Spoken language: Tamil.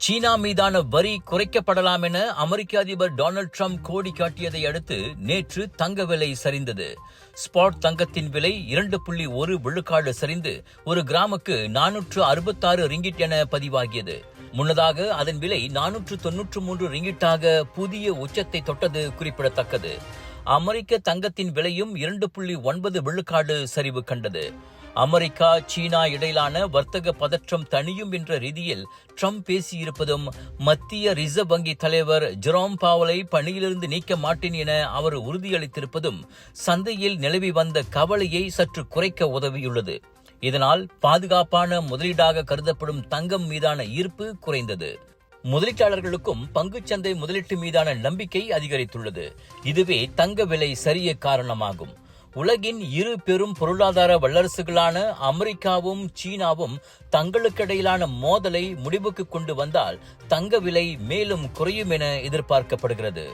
சீனா மீதான வரி குறைக்கப்படலாம் என அமெரிக்க அதிபர் டொனால்ட் ட்ரம்ப் கோடி காட்டியதை அடுத்து நேற்று தங்க விலை சரிந்தது. ஸ்பாட் தங்கத்தின் விலை 2.1 விழுக்காடு சரிந்து ஒரு கிராமுக்கு 466 ரிங்கிட் என பதிவாகியது. முன்னதாக அதன் விலை 493 ரிங்கிட்டாக புதிய உச்சத்தை தொட்டது குறிப்பிடத்தக்கது. அமெரிக்க தங்கத்தின் விலையும் 2.9 விழுக்காடு சரிவு கண்டது. அமெரிக்கா சீனா இடையிலான வர்த்தக பதற்றம் தணியும் என்ற ரீதியில் ட்ரம்ப் பேசியிருப்பதும், மத்திய ரிசர்வ் வங்கி தலைவர் ஜெரோம் பாவலை பணியிலிருந்து நீக்க மாட்டேன் என அவர் உறுதியளித்திருப்பதும் சந்தையில் நிலவி வந்த கவலையை சற்று குறைக்க உதவியுள்ளது. இதனால் பாதுகாப்பான முதலீடாக கருதப்படும் தங்கம் மீதான ஈர்ப்பு குறைந்தது. முதலீட்டாளர்களுக்கும் பங்குச்சந்தை முதலீட்டு மீதான நம்பிக்கை அதிகரித்துள்ளது. இதுவே தங்க விலை சரிய காரணமாகும். உலகின் இரு பெரும் பொருளாதார வல்லரசுகளான அமெரிக்காவும் சீனாவும் தங்களுக்கிடையிலான மோதலை முடிவுக்கு கொண்டு வந்தால் தங்க விலை மேலும் குறையும் என எதிர்பார்க்கப்படுகிறது.